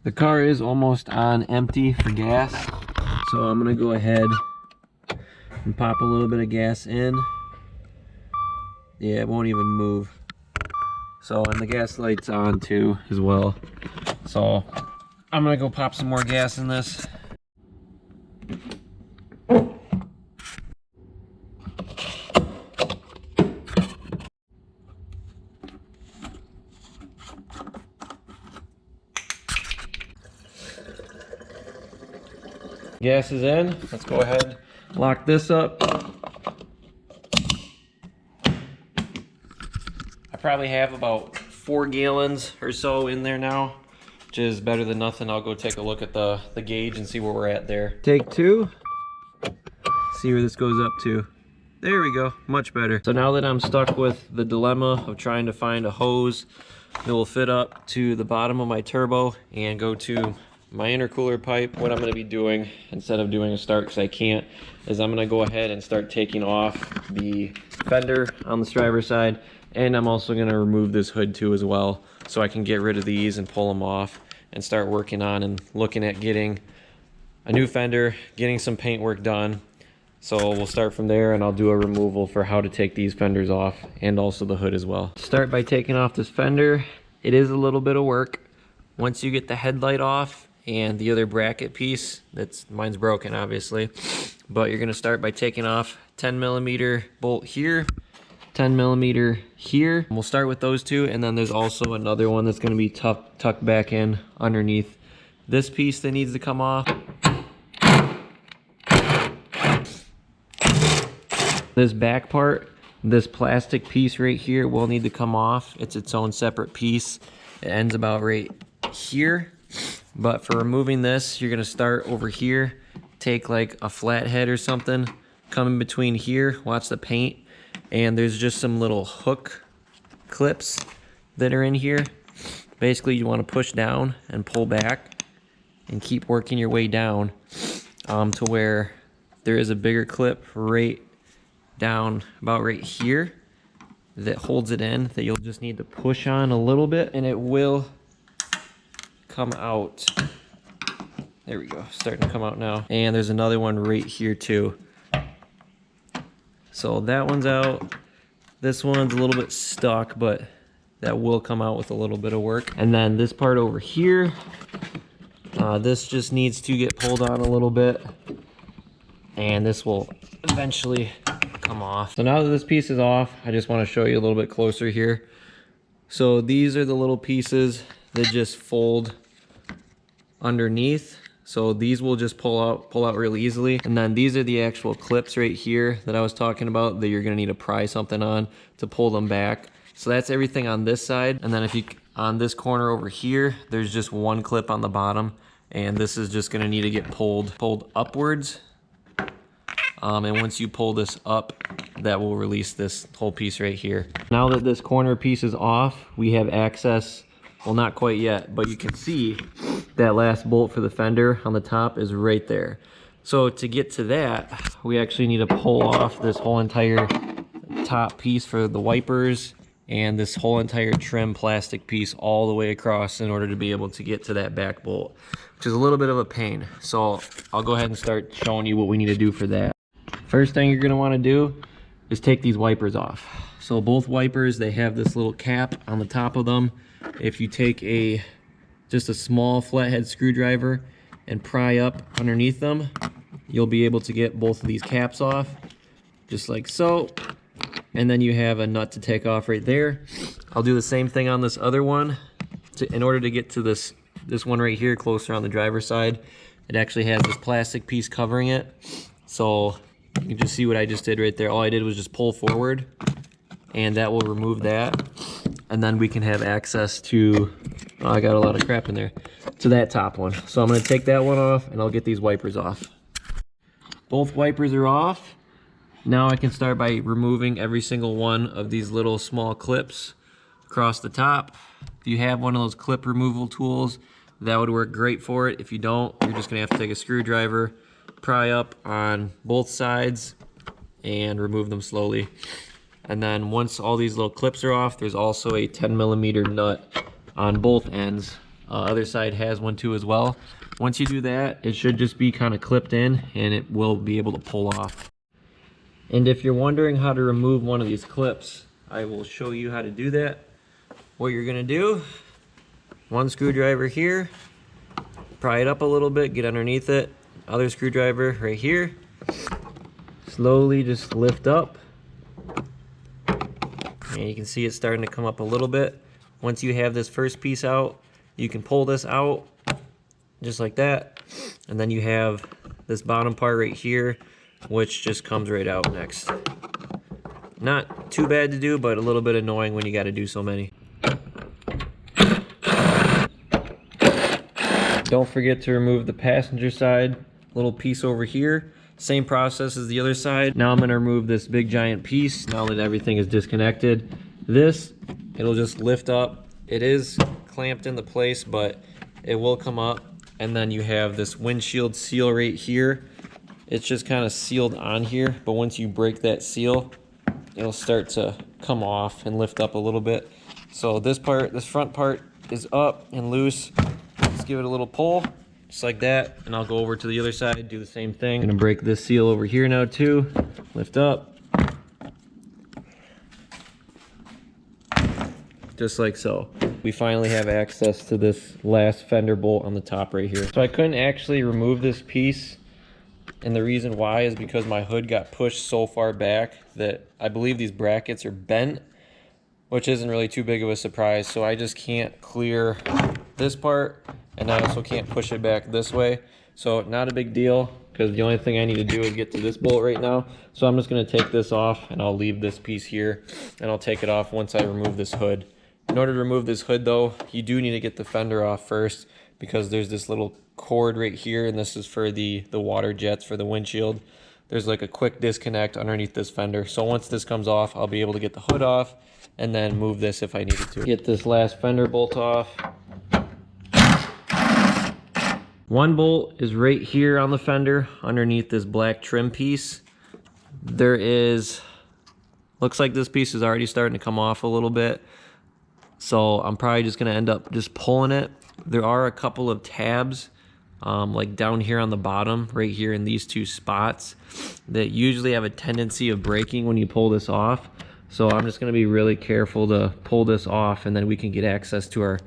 The car is almost on empty for gas, so I'm gonna go ahead and pop a little bit of gas in. Yeah, it won't even move. So, and the gas light's on too as well. So I'm gonna go pop some more gas in this. Gas is in. Let's go ahead, lock this up. I probably have about 4 gallons or so in there now, which is better than nothing. I'll go take a look at the gauge and see where we're at there. Take 2. See where this goes up to. There we go, much better. So now that I'm stuck with the dilemma of trying to find a hose that will fit up to the bottom of my turbo and go to my intercooler pipe, what I'm going to be doing instead of doing a start, because I can't, is I'm going to go ahead and start taking off the fender on the driver's side, and I'm also going to remove this hood too as well, so I can get rid of these and pull them off and start working on and looking at getting a new fender, getting some paint work done. So we'll start from there, and I'll do a removal for how to take these fenders off and also the hood as well. Start by taking off this fender. It is a little bit of work. Once you get the headlight off and the other bracket piece, mine's broken obviously, but you're gonna start by taking off 10mm bolt here, 10mm here. We'll start with those two, and then there's also another one that's gonna be tucked back in underneath this piece that needs to come off. This back part, this plastic piece right here will need to come off. It's its own separate piece. It ends about right here. But for removing this, you're gonna start over here, take like a flathead or something, come in between here, watch the paint, and there's just some little hook clips that are in here. Basically, you wanna push down and pull back and keep working your way down to where there is a bigger clip right down about right here that holds it in, that you'll just need to push on a little bit and it will come out. There we go, starting to come out now. And there's another one right here too. So that one's out. This one's a little bit stuck, but that will come out with a little bit of work. And then this part over here, this just needs to get pulled on a little bit, and this will eventually come off. So now that this piece is off, I just want to show you a little bit closer here. So these are the little pieces that just fold underneath. So these will just pull out really easily. And then these are the actual clips right here that I was talking about that you're gonna need to pry something on to pull them back. So that's everything on this side. And then if you, on this corner over here, there's just one clip on the bottom, and this is just gonna need to get pulled upwards. And once you pull this up, that will release this whole piece right here. Now that this corner piece is off, we have access, well, not quite yet, but you can see that last bolt for the fender on the top is right there. So to get to that, we actually need to pull off this whole entire top piece for the wipers and this whole entire trim plastic piece all the way across in order to be able to get to that back bolt, which is a little bit of a pain. So I'll go ahead and start showing you what we need to do for that. First thing you're gonna wanna do is take these wipers off. So both wipers, they have this little cap on the top of them. If you take just a small flathead screwdriver and pry up underneath them, you'll be able to get both of these caps off, just like so. And then you have a nut to take off right there. I'll do the same thing on this other one. In order to get to this one right here, closer on the driver's side, it actually has this plastic piece covering it. So you can just see what I just did right there. All I did was just pull forward, and that will remove that. And then we can have access to, oh, I got a lot of crap in there, to that top one. So I'm gonna take that one off, and I'll get these wipers off. Both wipers are off. Now I can start by removing every single one of these little small clips across the top. If you have one of those clip removal tools, that would work great for it. If you don't, you're just gonna have to take a screwdriver, pry up on both sides, and remove them slowly. And then once all these little clips are off, there's also a 10mm nut on both ends Other side has one too as well. Once you do that, it should just be kind of clipped in and it will be able to pull off. And if you're wondering how to remove one of these clips, I will show you how to do that. What you're gonna do, one screwdriver here, pry it up a little bit, get underneath it. Other screwdriver right here. Slowly just lift up. And you can see it's starting to come up a little bit. Once you have this first piece out, you can pull this out just like that. And then you have this bottom part right here, which just comes right out next. Not too bad to do, but a little bit annoying when you got to do so many. Don't forget to remove the passenger side little piece over here. Same process as the other side. Now I'm going to remove this big giant piece now that everything is disconnected. This, it'll just lift up. It is clamped into place, but it will come up. And then you have this windshield seal right here. It's just kind of sealed on here, but once you break that seal, it'll start to come off and lift up a little bit. So this part, this front part is up and loose. Just give it a little pull, just like that, and I'll go over to the other side, do the same thing. I'm gonna break this seal over here now too. Lift up. Just like so. We finally have access to this last fender bolt on the top right here. So I couldn't actually remove this piece, and the reason why is because my hood got pushed so far back that I believe these brackets are bent, which isn't really too big of a surprise. So I just can't clear this part, and I also can't push it back this way. So not a big deal, because the only thing I need to do is get to this bolt right now. So I'm just gonna take this off, and I'll leave this piece here, and I'll take it off once I remove this hood. In order to remove this hood though, you do need to get the fender off first, because there's this little cord right here, and this is for the water jets for the windshield. There's like a quick disconnect underneath this fender. So once this comes off, I'll be able to get the hood off and then move this if I needed to. Get this last fender bolt off. One bolt is right here on the fender underneath this black trim piece. There is, looks like this piece is already starting to come off a little bit. So I'm probably just gonna end up just pulling it. There are a couple of tabs like down here on the bottom, right here in these two spots, that usually have a tendency of breaking when you pull this off. So I'm just gonna be really careful to pull this off, and then we can get access to our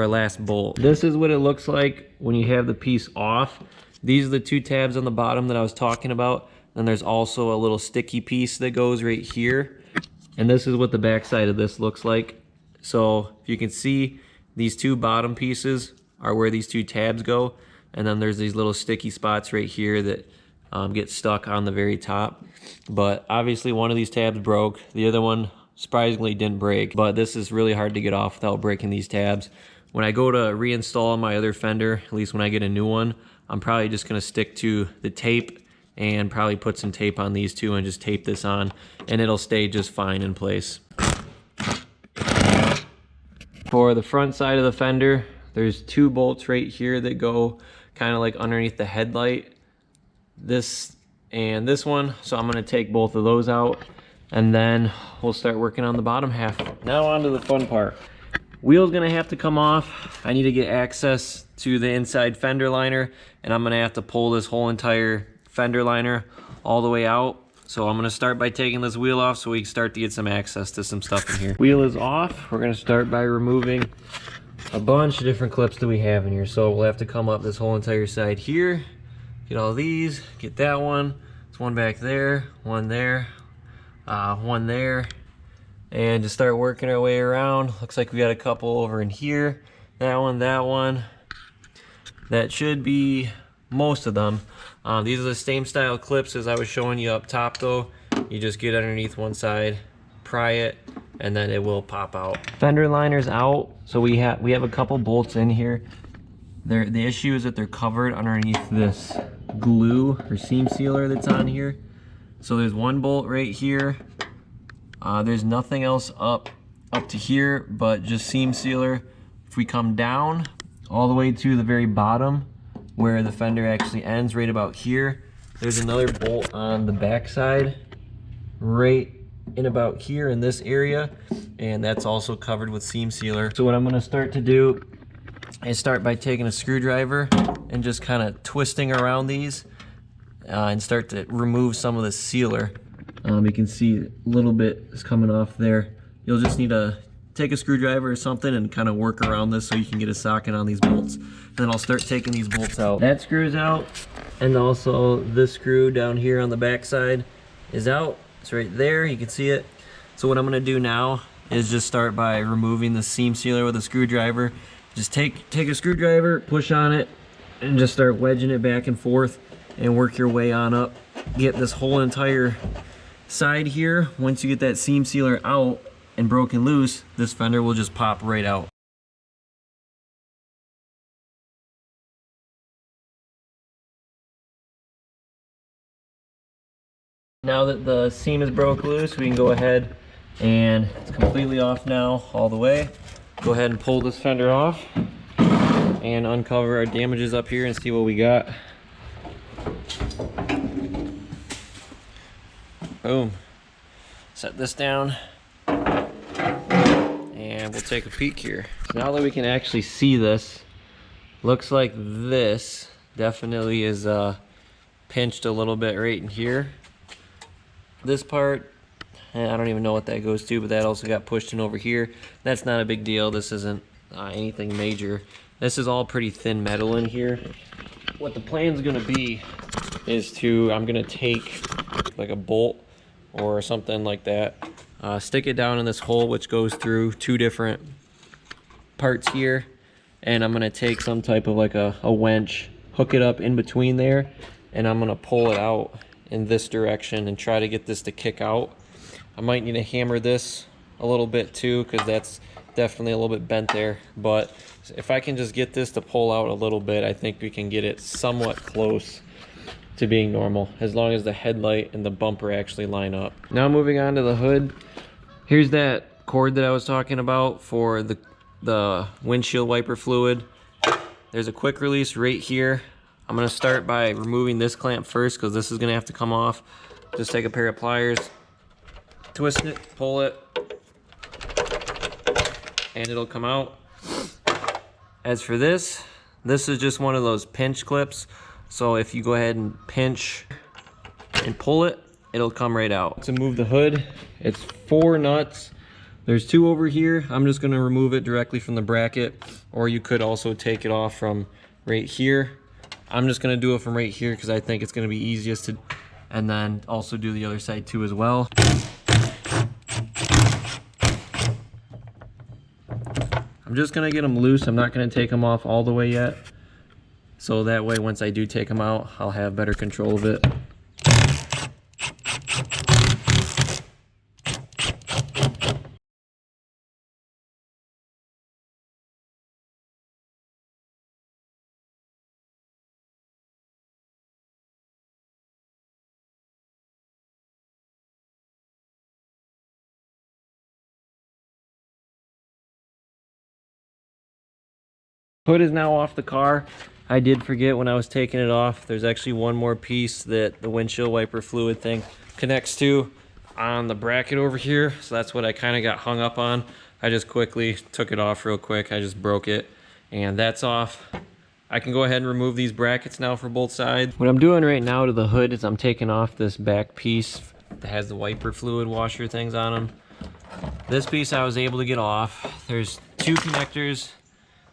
last bolt. This is what it looks like when you have the piece off. These are the two tabs on the bottom that I was talking about. Then there's also a little sticky piece that goes right here. And this is what the back side of this looks like. So if you can see, these two bottom pieces are where these two tabs go, and then there's these little sticky spots right here that get stuck on the very top. But obviously one of these tabs broke, the other one surprisingly didn't break, but this is really hard to get off without breaking these tabs. When I go to reinstall my other fender, at least when I get a new one, I'm probably just gonna stick to the tape and probably put some tape on these two and just tape this on, and it'll stay just fine in place. For the front side of the fender, there's two bolts right here that go kind of like underneath the headlight. This and this one. So I'm going to take both of those out, and then we'll start working on the bottom half. Now on to the fun part. Wheel's going to have to come off. I need to get access to the inside fender liner, and I'm going to have to pull this whole entire fender liner all the way out. So I'm gonna start by taking this wheel off so we can start to get some access to some stuff in here. Wheel is off. We're gonna start by removing a bunch of different clips that we have in here. So we'll have to come up this whole entire side here, get all these, get that one. There's one back there, one there, and just start working our way around. Looks like we got a couple over in here. That one, that one. That should be most of them. These are the same style clips as I was showing you up top though. You just get underneath one side, pry it, and then it will pop out. Fender liner's out, so we have a couple bolts in here. The issue is that they're covered underneath this glue or seam sealer that's on here. So there's one bolt right here. There's nothing else up to here but just seam sealer. If we come down all the way to the very bottom, where the fender actually ends, right about here, there's another bolt on the back side right in about here in this area, and that's also covered with seam sealer. So what I'm going to start to do I start by taking a screwdriver and just kind of twisting around these and start to remove some of the sealer. You can see a little bit is coming off there. You'll just need to take a screwdriver or something and kind of work around this so you can get a socket on these bolts. And then I'll start taking these bolts out. That screw's out, and also this screw down here on the back side is out. It's right there, you can see it. So what I'm gonna do now is just start by removing the seam sealer with a screwdriver. Just take a screwdriver, push on it, and just start wedging it back and forth and work your way on up. Get this whole entire side here. Once you get that seam sealer out and broken loose, this fender will just pop right out. Now that the seam is broke loose, we can go ahead and it's completely off now all the way. Go ahead and pull this fender off and uncover our damages up here and see what we got. Boom. Set this down and we'll take a peek here. So now that we can actually see this, looks like this definitely is pinched a little bit right in here. This part, I don't even know what that goes to, but that also got pushed in over here. That's not a big deal. This isn't anything major. This is all pretty thin metal in here. What the plan's gonna be is I'm gonna take like a bolt or something like that, stick it down in this hole which goes through two different parts here, and I'm gonna take some type of like a winch, hook it up in between there, and I'm gonna pull it out in this direction and try to get this to kick out. I might need to hammer this a little bit too, because that's definitely a little bit bent there, but if I can just get this to pull out a little bit, I think we can get it somewhat close to being normal, as long as the headlight and the bumper actually line up. Now moving on to the hood, here's that cord that I was talking about for the windshield wiper fluid. There's a quick release right here. I'm gonna start by removing this clamp first, because this is gonna have to come off. Just take a pair of pliers, twist it, pull it, and it'll come out. As for this is just one of those pinch clips. So if you go ahead and pinch and pull it, it'll come right out. To move the hood, it's 4 nuts. There's 2 over here. I'm just gonna remove it directly from the bracket, or you could also take it off from right here. I'm just gonna do it from right here because I think it's gonna be easiest to, and then also do the other side too as well. I'm just gonna get them loose. I'm not gonna take them off all the way yet. So that way, once I do take them out, I'll have better control of it. Hood is now off the car. I did forget when I was taking it off, there's actually one more piece that the windshield wiper fluid thing connects to on the bracket over here. So that's what I kind of got hung up on. I just quickly took it off real quick. I just broke it, and that's off. I can go ahead and remove these brackets now for both sides. What I'm doing right now to the hood is I'm taking off this back piece that has the wiper fluid washer things on them. This piece I was able to get off. There's 2 connectors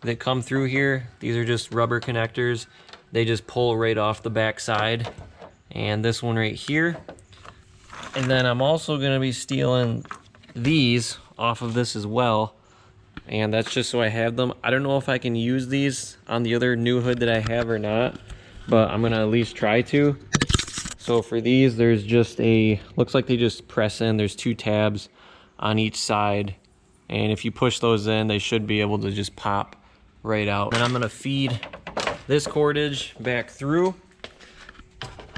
that come through here. These are just rubber connectors. They just pull right off the back side. And this one right here. And then I'm also gonna be stealing these off of this as well. And that's just so I have them. I don't know if I can use these on the other new hood that I have or not, but I'm gonna at least try to. So for these, there's just looks like they just press in. There's 2 tabs on each side. And if you push those in, they should be able to just pop right out. And I'm gonna feed this cordage back through.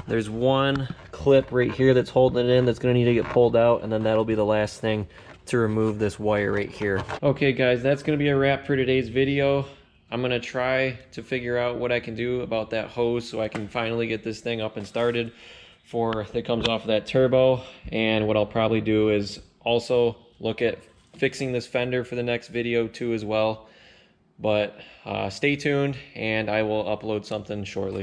There's one clip right here that's holding it in that's gonna need to get pulled out, and then that'll be the last thing to remove this wire right here. Okay guys, that's gonna be a wrap for today's video. I'm gonna try to figure out what I can do about that hose so I can finally get this thing up and started that comes off of that turbo. And what I'll probably do is also look at fixing this fender for the next video too as well. But stay tuned, and I will upload something shortly.